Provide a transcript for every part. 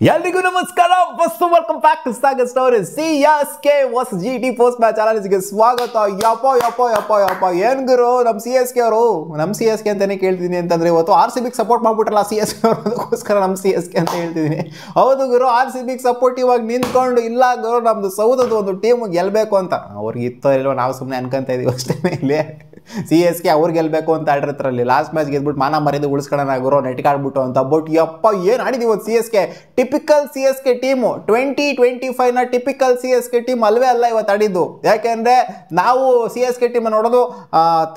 ಎಲ್ರಿಗೂ ನಮಸ್ಕಾರ ಬಸ್ಸು welcome back to Sagar story CSK versus GT post match ಚಾಲೆಂಜ್ಗೆ ಸ್ವಾಗತ. ಯಪ್ಪ ಯಪ್ಪ ಯಪ್ಪ ಯಪ್ಪ ಏನ್ ಗುರು ನಮ್ಮ CSK ಅವರು ನಮ್ಮ CSK ಅಂತಾನೆ ಕೇಳ್ತೀನಿ ಅಂತಂದ್ರೆ ಇವತ್ತು RCB ಸಪೋರ್ಟ್ ಮಾಡ್ಬಿಟ್ರಲ್ಲ CSK ಅವರು, ಅದಕ್ಕೋಸ್ಕರ ನಮ್ಮ CSK ಅಂತ ಹೇಳ್ತಿದ್ದೀನಿ. ಹೌದು ಗುರು, RCB ಸಪೋರ್ಟಿವ್ ಆಗಿ ನಿಂತ್ಕೊಂಡು ಇಲ್ಲ ಗುರು ನಮ್ದು ಸೌದದ್ದು ಒಂದು ಟೀಮ್ ಗೆಲ್ಬೇಕು ಅಂತ ಅವ್ರಿಗೆ ಇತ್ತೋ ಇಲ್ವೋ ನಾವು ಸುಮ್ಮನೆ ಅನ್ಕೊಂತ ಇದೀವಿ ಅಷ್ಟೇ. ಇಲ್ಲಿ CSK ಅವ್ರು ಗೆಲ್ಬೇಕು ಅಂತ ಆಡಿರ್ತಾರಲ್ಲಿ ಲಾಸ್ಟ್ ಮ್ಯಾಚ್ ಗೆದ್ಬಿಟ್ಟು ಮಾನ ಮರ್ಯಾದೆ ಉಳಿಸ್ಕೊಳ್ಳೋಣ ಗುರು ನೆಟ್ಕಾಡ್ಬಿಟ್ಟು ಅಂತ. ಬಟ್ ಯಪ್ಪ ಏನು ಆಡಿದೀವಿ ಇವತ್ತು CSK. ಟಿಪಿಕಲ್ CSK ಟೀಮು 2025ನ ಟಿಪಿಕಲ್ CSK ಟೀಮ್ ಅಲ್ವೇ ಅಲ್ಲ ಇವತ್ತು ಆಡಿದ್ದು. ಯಾಕೆಂದರೆ ನಾವು CSK ಟೀಮ್ ನೋಡೋದು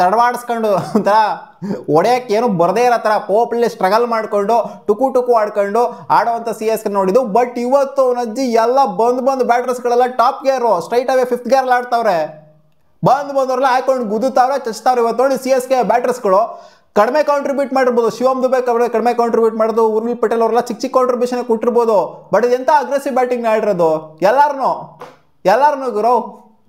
ತಡವಾಡಿಸ್ಕೊಂಡು ಒಂಥರ ಹೊಡೆಯಕ್ಕೆ ಏನು ಬರದೇ ಇರೋ ಥರ ಪೋಪ್ಲಿ ಸ್ಟ್ರಗಲ್ ಮಾಡಿಕೊಂಡು ಟುಕು ಆಡ್ಕೊಂಡು ಆಡೋವಂಥ CSK ನೋಡಿದ್ದು. ಬಟ್ ಇವತ್ತು ನಜ್ಜಿ ಎಲ್ಲ ಬಂದು ಬ್ಯಾಟ್ರಸ್ಗಳೆಲ್ಲ ಟಾಪ್ ಗೇರು ಸ್ಟ್ರೈಟ್ ಅವೇ 5th ಗೇರಲ್ಲಿ ಆಡ್ತಾವ್ರೆ. ಬಂದವರೆಲ್ಲ ಹಾಕೊಂಡು ಗುದ್ದುತ್ತಾವ್ರೆ ಚಚ್ತಾವ್ರೆ. ಇವತ್ತು ನೋಡಿ CSK ಬ್ಯಾಟ್ರಸ್ಗಳು ಕಡಿಮೆ ಕಾಂಟ್ರಿಬ್ಯೂಟ್ ಮಾಡಿರ್ಬೋದು. ಶಿವಮ್ ದುಬೆ ಕಡಿಮೆ ಕಾಂಟ್ರಿಬ್ಯೂಟ್ ಮಾಡೋದು, ಉರ್ವಿಲ್ ಪಟೇಲ್ ಅವರೆಲ್ಲ ಚಿಕ್ಕ ಕಾಂಟ್ರಿಬ್ಯೂಷನ್ ಕೊಟ್ಟಿರ್ಬೋದು. ಬಟ್ ಇದೆಂತ ಅಗ್ರೆಸಿವ್ ಬ್ಯಾಟಿಂಗ್ ಆಡಿರೋದು ಎಲ್ಲಾರನು ಗುರು.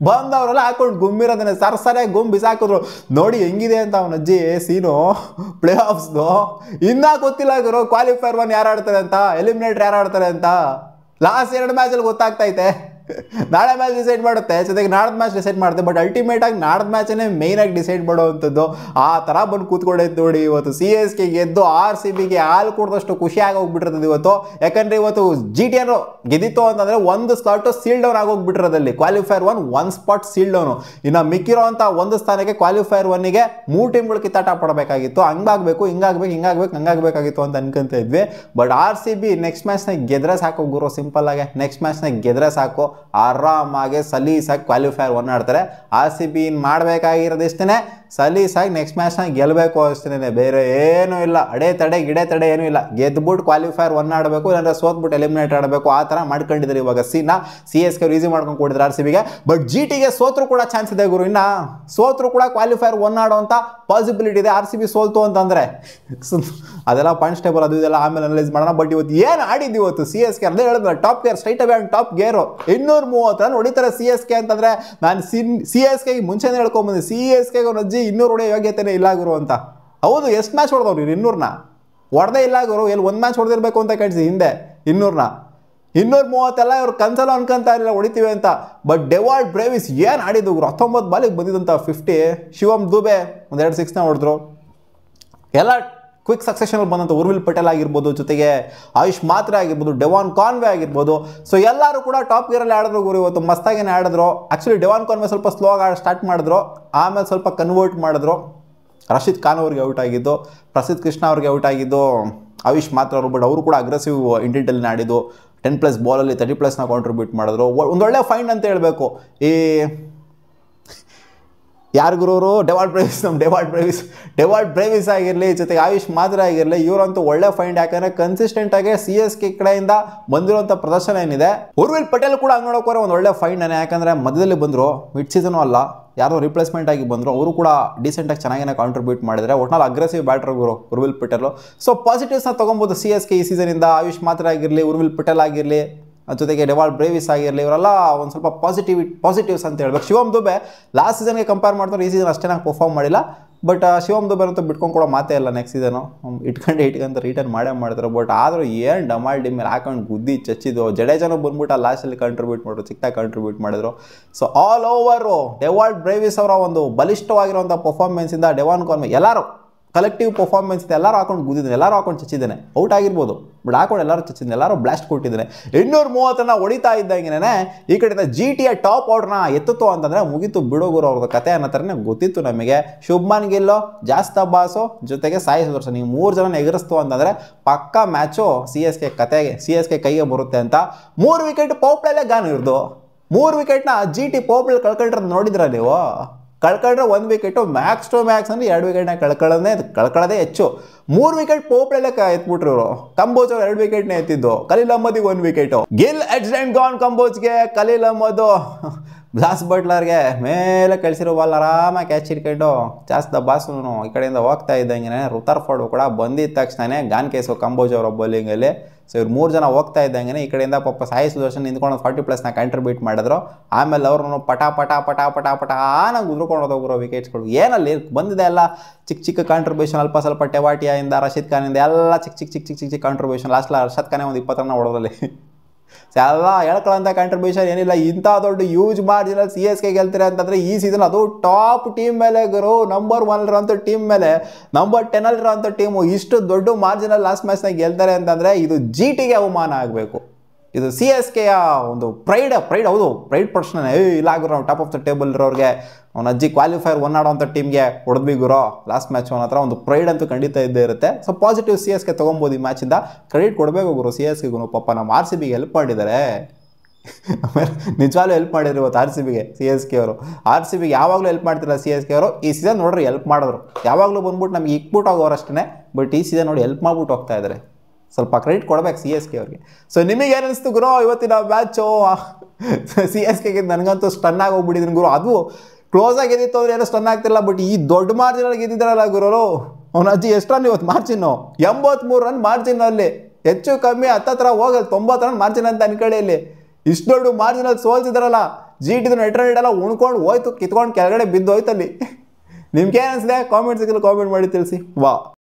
ಬಂದವರೆಲ್ಲ ಹಾಕೊಂಡು ಗುಮ್ಮಿರೋದನ್ನೇ ಸರಿಯಾಗಿ ಗುಮ್ ಬಿಸಾಕಿದ್ರು. ನೋಡಿ ಹೆಂಗಿದೆ ಅಂತ ಅವನ ಅಜ್ಜಿ ಸೀನು ಪ್ಲೇ ಆಫ್ಸ್ದು. ಇನ್ನೂ ಗೊತ್ತಿಲ್ಲ ಗುರು ಕ್ವಾಲಿಫೈರ್ 1 ಯಾರು ಆಡ್ತಾರೆ ಅಂತ, ಎಲಿಮಿನೇಟರ್ ಯಾರು ಆಡ್ತಾರೆ ಅಂತ. ಲಾಸ್ಟ್ 2 ಮ್ಯಾಚಲ್ಲಿ ಗೊತ್ತಾಗ್ತೈತೆ. ನಾಳೆ ಮ್ಯಾಚ್ ಡಿಸೈಡ್ ಮಾಡುತ್ತೆ, ಜೊತೆಗೆ ನಾಡ್ದು ಮ್ಯಾಚ್ ಡಿಸೈಡ್ ಮಾಡುತ್ತೆ. ಬಟ್ ಅಲ್ಟಿಮೇಟ್ ಆಗಿ ನಾಡ್ದು ಮ್ಯಾಚನ್ನೇ ಮೇಯ್ನಾಗಿ ಡಿಸೈಡ್ ಮಾಡೋವಂಥದ್ದು. ಆ ಥರ ಬಂದು ಕೂತ್ಕೊಂಡೈತೆ ನೋಡಿ ಇವತ್ತು. CSK ಗೆದ್ದು RCBಗೆ ಹಾಲು ಕೊಡಿದಷ್ಟು ಖುಷಿಯಾಗಿ ಹೋಗ್ಬಿಟ್ಟಿರ್ತದೆ ಇವತ್ತು. ಯಾಕಂದರೆ ಇವತ್ತು GT ಏನೋ ಗೆದ್ದಿತ್ತು ಅಂತಂದರೆ 1 ಸ್ಲಾಟು ಸೀಲ್ ಡೌನ್ ಆಗೋಗ್ಬಿಟ್ಟಿರೋದಲ್ಲಿ. Qualifier 1 spot seal down. ಇನ್ನು ಮಿಕ್ಕಿರೋ ಅಂಥ 1 ಸ್ಥಾನಕ್ಕೆ ಕ್ವಾಲಿಫೈರ್ 1ಗೆ 3 ಟೀಮ್ಗಳು ಕಿತ್ತಾಟ ಪಡಬೇಕಾಗಿತ್ತು. ಹಂಗಾಗಬೇಕು ಹಂಗಾಗಬೇಕಾಗಿತ್ತು ಅಂತ ಅನ್ಕೊಂತ ಇದ್ವಿ. ಬಟ್ RCB ನೆಕ್ಸ್ಟ್ ಮ್ಯಾಚ್ನಾಗ ಗೆದ್ರೆ ಸಾಕು ಗುರು, ಸಿಂಪಲ್ಲಾಗೆ ನೆಕ್ಸ್ಟ್ ಮ್ಯಾಚ್ನಾಗ ಗೆದ್ರೆ ಸಾಕು, ಆರಾಮಾಗಿ ಸಲೀಸಾಗಿ ಕ್ವಾಲಿಫೈರ್ 1 ಆಡ್ತಾರೆ. RCB ಮಾಡಬೇಕಾಗಿರೋದಿಷ್ಟೇ ಸಲೀಸಾಗಿ ನೆಕ್ಸ್ಟ್ ಮ್ಯಾಚ್ನಾಗ ಗೆಲ್ಲಬೇಕು ಅಷ್ಟೇ, ಬೇರೆ ಏನೂ ಇಲ್ಲ. ಗಿಡೆ ತಡೆ ಏನೂ ಇಲ್ಲ. ಗೆದ್ಬಿಟ್ಟು ಕ್ವಾಲಿಫೈರ್ 1 ಆಡಬೇಕು, ಇಲ್ಲಾಂದರೆ ಸೋತ್ಬಿಟ್ಟು ಎಲಿಮಿನೇಟ್ ಆಡಬೇಕು. ಆ ಥರ ಮಾಡ್ಕೊಂಡಿದ್ದಾರೆ ಇವಾಗ ಸೀನ. CSK ಅವ್ರು ಈಸಿ ಮಾಡ್ಕೊಂಡು ಕೊಟ್ಟಿದ್ದಾರೆ RCBಗೆ. ಬಟ್ GTಗೆ ಸೋತ್ರು ಕೂಡ ಚಾನ್ಸ್ ಇದೆ ಗುರು. ಇನ್ನು ಸೋತ್ರು ಕೂಡ ಕ್ವಾಲಿಫೈರ್ 1 ಆಡೋವಂಥ ಪಾಸಿಬಿಲಿಟಿ ಇದೆ. RCB ಸೋಲ್ತು ಅಂತಂದರೆ ಅದೆಲ್ಲ ಪಾಯಿಂಟ್ಸ್ ಟೇಬಲ್ ಅದು ಇದೆಲ್ಲ ಆಮೇಲೆ ಅನಲೈಸ್ ಮಾಡೋಣ. ಬಟ್ ಇವತ್ತು ಏನು ಆಡಿದ್ದು ಇವತ್ತು CSK ಅದೇ ಹೇಳಿದ್ರೆ top gear straight away top ಗೇರು 230 ರನ್ ಹೊಡಿತಾರೆ CSK ಅಂತಂದರೆ. ನಾನು CSKಗೆ ಮುಂಚೆನೇ ಹೇಳ್ಕೊಂಬಂದೆ, CSKಗೆ ಒಂದು ಅಜ್ಜಿ 200 ಹೊಡೆಯೋ ಯೋಗ್ಯತೆನೇ ಇಲ್ಲ ಗುರು ಅಂತ. ಹೌದು, ಎಷ್ಟು ಮ್ಯಾಚ್ ಹೊಡೆದವ್ರು 200ನ ಹೊಡೆದೇ ಇಲ್ಲ ಗುರು. ಎಲ್ಲಿ 1 ಮ್ಯಾಚ್ ಹೊಡೆದಿರ್ಬೇಕು ಅಂತ ಕಳಿಸಿ ಹಿಂದೆ 230 ಇವ್ರು ಕನ್ಸಲ್ಲ ಅನ್ಕೊಂತ ಇರಲಿಲ್ಲ ಹೊಡಿತೀವಿ ಅಂತ. ಬಟ್ ಡೆವಾಲ್ಡ್ ಬ್ರೇವಿಸ್ ಏನು ಆಡಿದ್ದು ಗುರು. 19 ಬಾಲಿಗೆ ಬಂದಿದ್ದಂಥ 50. ಶಿವಮ್ ದುಬೆ 1-2 6ನ ಹೊಡೆದ್ರು. ಎಲ್ಲ ಕ್ವಿಕ್ ಸಕ್ಸೆಷನಲ್ಲಿ ಬಂದಂಥ ಉರ್ವಿಲ್ ಪಟೇಲ್ ಆಗಿರ್ಬೋದು, ಜೊತೆಗೆ ಆಯುಷ್ ಮಾತ್ರೆ ಆಗಿರ್ಬೋದು, ಡೆವಾನ್ ಕಾನ್ವೆ ಆಗಿರ್ಬೋದು. ಸೊ ಎಲ್ಲರೂ ಕೂಡ ಟಾಪ್ ಗೇರಲ್ಲಿ ಆಡಿದ್ರು ಗುರು ಇವತ್ತು. ಮಸ್ತಾಗೇನೆ ಆಡಿದ್ರು. ಆ್ಯಕ್ಚುಲಿ ಡೆವಾನ್ ಕಾನ್ವೆ ಸ್ವಲ್ಪ ಸ್ಲೋ ಆಗಿ ಸ್ಟಾರ್ಟ್ ಮಾಡಿದ್ರು, ಆಮೇಲೆ ಸ್ವಲ್ಪ ಕನ್ವರ್ಟ್ ಮಾಡಿದ್ರು. ರಶೀದ್ ಖಾನ್ ಅವ್ರಿಗೆ ಔಟ್ ಆಗಿದ್ದು, ಪ್ರಸಿದ್ಧ ಕೃಷ್ಣ ಅವ್ರಿಗೆ ಔಟ್ ಆಗಿದ್ದು ಆಯುಷ್ ಮಾತ್ರ ಅವರು. ಬಟ್ ಅವರು ಕೂಡ ಅಗ್ರೆಸಿವ್ ಇಂಟೆಂಟಲ್ಲಿ ಆಡಿದ್ದು. 10+ ಬಾಲಲ್ಲಿ 30+ ಕಾಂಟ್ರಿಬ್ಯೂಟ್ ಮಾಡಿದ್ರು. ಒಂದೊಳ್ಳೆ ಫೈಂಡ್ ಅಂತ ಹೇಳಬೇಕು. ಈ ಯಾರು ಗುರುವರು ಡೆವಾಲ್ಡ್ ಬ್ರೇವಿಸ್ ಆಗಿರಲಿ, ಜೊತೆಗೆ ಆಯುಷ್ ಮಾತ್ರ ಆಗಿರಲಿ, ಇವರಂತೂ ಒಳ್ಳೆ ಫೈಂಡ್. ಯಾಕಂದರೆ ಕನ್ಸಿಸ್ಟೆಂಟಾಗಿ CSK ಕಡೆಯಿಂದ ಬಂದಿರೋಂಥ ಪ್ರದರ್ಶನ ಏನಿದೆ. ಉರ್ವಿಲ್ ಪಟೇಲ್ ಕೂಡ ಹಂಗೆ ನೋಡೋಕೋರೆ ಒಂದು ಒಳ್ಳೆ ಫೈಂಡನೇ. ಯಾಕಂದರೆ ಮಧ್ಯದಲ್ಲಿ ಬಂದರು, ಮಿಡ್ ಸೀಸನು ಅಲ್ಲ, ಯಾರೋ ರಿಪ್ಲೇಸ್ಮೆಂಟ್ ಆಗಿ ಬಂದರು. ಅವರು ಕೂಡ ಡೀಸೆಂಟಾಗಿ ಚೆನ್ನಾಗೇ ಕಾಂಟ್ರಿಬ್ಯೂಟ್ ಮಾಡಿದರೆ. ಒಟ್ನಲ್ಲಿ ಅಗ್ರೆಸಿವ್ ಬ್ಯಾಟ್ರ್ ಗುರು ಉರ್ವಿಲ್ ಪಟೇಲು. ಸೊ ಪಾಸಿಟಿವ್ಸ್ನ ತೊಗೊಬೋದು CSK ಈ ಸೀಸನಿಂದ. ಆಯುಷ್ ಮಾತ್ರ ಆಗಿರಲಿ, ಉರ್ವಿಲ್ ಪಟೇಲ್ ಆಗಿರಲಿ, ಜೊತೆಗೆ ಡೆವಾಲ್ಡ್ ಬ್ರೇವಿಸ್ ಆಗಿರಲಿ, ಇವರೆಲ್ಲ ಒಂದು ಸ್ವಲ್ಪ ಪಾಸಿಟಿವ್ಸ್ ಅಂತ ಹೇಳ್ಬೇಕು. ಶಿವಮ್ ದುಬೆ ಲಾಸ್ಟ್ ಸೀಸನ್ಗೆ ಕಂಪೇರ್ ಮಾಡ್ತಾರೆ ಈ ಸೀಸನ್ ಅಷ್ಟೇ ಪರ್ಫಾರ್ಮ್ ಮಾಡಿಲ್ಲ. ಬಟ್ ಶಿವಮ್ ದುಬೆ ಅಂತೂ ಬಿಟ್ಕೊಂಡು ಕೂಡ ಮಾತೇ ಇಲ್ಲ. ನೆಕ್ಸ್ಟ್ ಸೀಸನು ಇಟ್ಕೊಂಡು ರಿಟರ್ನ್ ಮಾಡ್ತಾರೆ. ಬಟ್ ಆದರೂ ಏನು ಡಮಾಲ್ಡಿ ಮೇಲೆ ಹಾಕೊಂಡು ಗುದ್ದಿ ಚಚ್ಚಿದ್ದು. ಜಡೇಜಾನು ಬಂದ್ಬಿಟ್ಟು ಲಾಸ್ಟಲ್ಲಿ ಕಾಂಟ್ರಿಬ್ಯೂಟ್ ಮಾಡಿದ್ರು, ಚಿಕ್ಕದಾಗಿ ಕಾಂಟ್ರಿಬ್ಯೂಟ್ ಮಾಡಿದ್ರು. ಸೊ ಆಲ್ ಓವರು ಡೆವಾಲ್ಡ್ ಬ್ರೇವಿಸ್ ಅವರ ಒಂದು ಬಲಿಷ್ಠವಾಗಿರುವಂಥ ಪರ್ಫಾರ್ಮೆನ್ಸಿಂದ ಡೆವಾನ್ ಕಾನ್ವೆ ಎಲ್ಲರೂ ಕಲೆಕ್ಟಿವ್ ಪರ್ಫಾರ್ಮೆನ್ಸ್ ಇದೆ. ಎಲ್ಲರೂ ಹಾಕೊಂಡು ಗುದ್ದಿದ್ದಾನೆ, ಎಲ್ಲರೂ ಹಾಕೊಂಡು ಚಚ್ಚಿದ್ದಾನೆ. ಔಟ್ ಆಗಿರ್ಬೋದು, ಬಟ್ ಹಾಕೊಂಡು ಎಲ್ಲರೂ ಚಚ್ಚಿದ್ದಾನೆ, ಎಲ್ಲರೂ ಬ್ಲಾಸ್ಟ್ ಕೊಟ್ಟಿದ್ದಾನೆ. 230 ಹೊಡಿತಾ ಇದ್ದಂಗೆ ಈ ಕಡೆಯಿಂದ GTಯ ಟಾಪ್ ಆರ್ಡ್ರನ್ನ ಎತ್ತಿತ್ತು ಅಂತಂದರೆ ಮುಗೀತು ಬಿಡೋಗುರು ಅವ್ರದ್ದು ಕತೆ ಅನ್ನೋ ಥರನೇ ಗೊತ್ತಿತ್ತು ನಮಗೆ. ಶುಭ್ಮನ್ ಗಿಲ್ಲು, ಜಾಸ್ತ ಬಾಸು, ಜೊತೆಗೆ ಸಾಯಿ ಸುದರ್ಶನ್, ಈ 3 ಜನ ಎಗರಿಸ್ತು ಅಂತಂದರೆ ಪಕ್ಕಾ ಮ್ಯಾಚು CSK ಕೈಗೆ ಬರುತ್ತೆ ಅಂತ. 3 ವಿಕೆಟ್ ಪೋಪ್ಲಲ್ಲೇ ಗಾನ್ ಇರ್ದು. 3 ವಿಕೆಟ್ನ GT ಪೋಪ್ಲಲ್ಲಿ ಕಳ್ಕೊಂಡಿರೋದು ನೋಡಿದ್ರ ನೀವು. ಕಳ್ಕೊಂಡ್ರೆ 1 ವಿಕೆಟು, ಮ್ಯಾಕ್ಸ್ ಟು ಮ್ಯಾಕ್ಸ್ ಅಂದರೆ 2 ವಿಕೆಟ್ನ ಕಳ್ಕೊಳ್ಳೋದೇ ಹೆಚ್ಚು. 3 ವಿಕೆಟ್ ಪೋಪ್ಲಲ್ಲೇ ಎತ್ಬಿಟ್ರು ಇವರು. ಕಂಬೋಜ್ ಅವ್ರು 2 ವಿಕೆಟ್ನೇ ಎತ್ತಿದ್ದು. ಖಲೀಲ್ ಅಹ್ಮದಿಗೆ 1 ವಿಕೆಟು. ಗಿಲ್ ಎಕ್ಸ್ಟೆಂಡ್ ಗಾನ್ ಕಂಬೋಜ್ಗೆ. ಖಲೀಲ್ ಅಹ್ಮದ್ ಜಾಸ್ ಬಟ್ಲರ್ಗೆ ಮೇಲೆ ಕಳಿಸಿರೋ ಬಾಲ್ ಆರಾಮಾಗಿ ಕ್ಯಾಚ್ ಹಿಡ್ಕೊಂಡು ಜಾಸ್ತ ಬಾಸು ಈ ಕಡೆಯಿಂದ ಹೋಗ್ತಾ ಇದ್ದಂಗೆ ರುತರ್ಫೋರ್ಡ್ ಕೂಡ ಬಂದಿದ್ದ ತಕ್ಷಣ ಗಾನ್ ಕೇಸು ಕಂಬೋಜ್ ಅವರ ಬೌಲಿಂಗಲ್ಲಿ ಸೊ ಇವ್ರು 3 ಜನ ಹೋಗ್ತಾ ಇದ್ದಂಗೆ ಈ ಕಡೆಯಿಂದ ಪಾಪ ಸಾಯಿ ಸುದರ್ಶನ್ ನಿಂತ್ಕೊಂಡು 40+ ಕಾಂಟ್ರಿಬ್ಯೂಟ್ ಮಾಡಿದ್ರು. ಆಮೇಲೆ ಅವ್ರನ್ನು ಪಟ ಪಟ ಪಟ ಪಟ ಪಟ ನಂಗೆ ಉದ್ರಕೊಂಡು ಹೋಗ್ರೋ ವಿಕೆಟ್ಸ್ಗಳು. ಏನಲ್ಲಿ ಬಂದಿದೆ ಎಲ್ಲ ಚಿಕ್ಕ ಚಿಕ್ಕ ಕಾಂಟ್ರಿಬ್ಯೂಷನ್, ಅಲ್ಪ ಸ್ವಲ್ಪ ಟೆವಾಟಿಯಿಂದ, ರಶೀದ್ ಖಾನಿಂದ ಎಲ್ಲ ಚಿಕ್ಕ ಕಾಂಟ್ರಿಬ್ಯೂಷನ್. ಲಾಸ್ಟ್ ರಶೀದ್ ಖಾನೆ ಒಂದು 20 ರನ್ ಹೊಡೋದ್ರಲ್ಲಿ. ಸೊ ಎಲ್ಲ ಹೇಳ್ಕೊಳ್ಳೋಂಥ ಕಾಂಟ್ರಿಬ್ಯೂಷನ್ ಏನಿಲ್ಲ. ಇಂಥ ದೊಡ್ಡ ಯೂಜ್ ಮಾರ್ಜಿನಲ್ಲಿ CSK ಗೆಲ್ತಾರೆ ಅಂತಂದರೆ ಈ ಸೀಸನ್ ಅದು ಟಾಪ್ ಟೀಮ್ ಮೇಲೆ ಗುರು, ನಂಬರ್ 1 ಇರೋಂಥ ಟೀಮ್ ಮೇಲೆ, ನಂಬರ್ 10 ಇರೋಂಥ ಟೀಮು ಇಷ್ಟು ದೊಡ್ಡ ಮಾರ್ಜಿನಲ್ಲಿ ಲಾಸ್ಟ್ ಮ್ಯಾಚ್ನಾಗ ಗೆಲ್ತಾರೆ ಅಂತಂದರೆ ಇದು GTಗೆ ಅವಮಾನ ಆಗಬೇಕು. ಇದು CSKಯ ಒಂದು ಪ್ರೈಡ್. ಹೌದು, ಪ್ರೈಡ್ ಪರ್ಸನ್. ಇಲ್ಲ ಗುರು, ನಾವು ಟಾಪ್ ಆಫ್ ದ ಟೇಬಲ್ ಇರೋರಿಗೆ ಅವ್ನ ಅಜ್ಜಿ ಕ್ವಾಲಿಫೈರ್ 1 ಆಡೋಂಥ ಟೀಮ್ಗೆ ಹೊಡೆದ್ವಿ ಗುರು ಲಾಸ್ಟ್ ಮ್ಯಾಚ್ ಅವನ ಹತ್ರ. ಒಂದು ಪ್ರೈಡ್ ಅಂತೂ ಖಂಡಿತ ಇದ್ದೇ ಇರುತ್ತೆ. ಸೊ ಪಾಸಿಟಿವ್ CSK ತೊಗೊಬೋದು ಈ ಮ್ಯಾಚಿಂದ. ಕ್ರೆಡಿಟ್ ಕೊಡಬೇಕು ಗುರು CSKಗೂ. ಪಾಪ ನಮ್ಮ RCBಗೆ ಹೆಲ್ಪ್ ಮಾಡಿದ್ದಾರೆ. ಆಮೇಲೆ ನಿಜವಾಗ್ಲೂ ಹೆಲ್ಪ್ ಮಾಡಿದ್ರು ಇವತ್ತು RCBಗೆ CSK ಅವರು. RCBಗೆ ಯಾವಾಗಲೂ ಹೆಲ್ಪ್ ಮಾಡ್ತಿಲ್ಲ CSK ಅವರು. ಈ ಸೀಸನ್ ನೋಡ್ರಿ ಹೆಲ್ಪ್ ಮಾಡಿದ್ರು. ಯಾವಾಗಲೂ ಬಂದ್ಬಿಟ್ಟು ನಮ್ಗೆ ಇಕ್ಬಿಟ್ಟು ಹೋಗೋರು ಅಷ್ಟೇ. ಬಟ್ ಈ ಸೀಸನ್ ನೋಡಿ ಹೆಲ್ಪ್ ಮಾಡ್ಬಿಟ್ಟು ಹೋಗ್ತಾ ಇದ್ದಾರೆ. ಸ್ವಲ್ಪ ಕ್ರೆಡಿಟ್ ಕೊಡ್ಬೇಕು CSK ಅವ್ರಿಗೆ. ಸೊ ನಿಮಗೆ ಏನು ಅನಿಸ್ತು ಗುರು ಇವತ್ತಿನ ಮ್ಯಾಚು? CSKಗೆ ನನಗಂತೂ ಸ್ಟನ್ ಆಗಿ ಹೋಗ್ಬಿಟ್ಟಿದ್ದೀನಿ ಗುರು. ಅದು ಕ್ಲೋಸ್ ಆಗಿ ಗೆದ್ದಿತ್ತು ಅಂದ್ರೆ ಏನೋ ಸ್ಟನ್ ಆಗ್ತಿಲ್ಲ. ಬಟ್ ಈ ದೊಡ್ಡ ಮಾರ್ಜಿನಲ್ಲಿ ಗೆದ್ದಿದ್ದಾರಲ್ಲ ಗುರು, ಅವನ ಅಜ್ಜಿ ಎಷ್ಟು ರನ್ ಇವತ್ತು ಮಾರ್ಜಿನ್ನು? 83 ರನ್ ಮಾರ್ಜಿನಲ್ಲಿ. ಹೆಚ್ಚು ಕಮ್ಮಿ ಹತ್ತತ್ರ ಹೋಗಲ್ಲ 90 ರನ್ ಮಾರ್ಜಿನ್ ಅಂತ ಅನ್ಕೊಳ್ಳಿ. ಇಲ್ಲಿ ಇಷ್ಟು ದೊಡ್ಡ ಮಾರ್ಜಿನಲ್ಲಿ ಸೋಲ್ಸಿದಾರಲ್ಲ. GT ನೆಟ್ ರನ್ ಎಲ್ಲ ಉಣ್ಕೊಂಡು ಹೋಯ್ತು, ಕಿತ್ಕೊಂಡು ಕೆಳಗಡೆ ಬಿದ್ದು ಹೋಯ್ತಲ್ಲಿ. ನಿಮ್ಗೆ ಏನು ಅನಿಸಿದೆ ಕಾಮೆಂಟ್ ಸೆಕ್ಷನ್ ಕಾಮೆಂಟ್ ಮಾಡಿ ತಿಳಿಸಿ. ವಾ.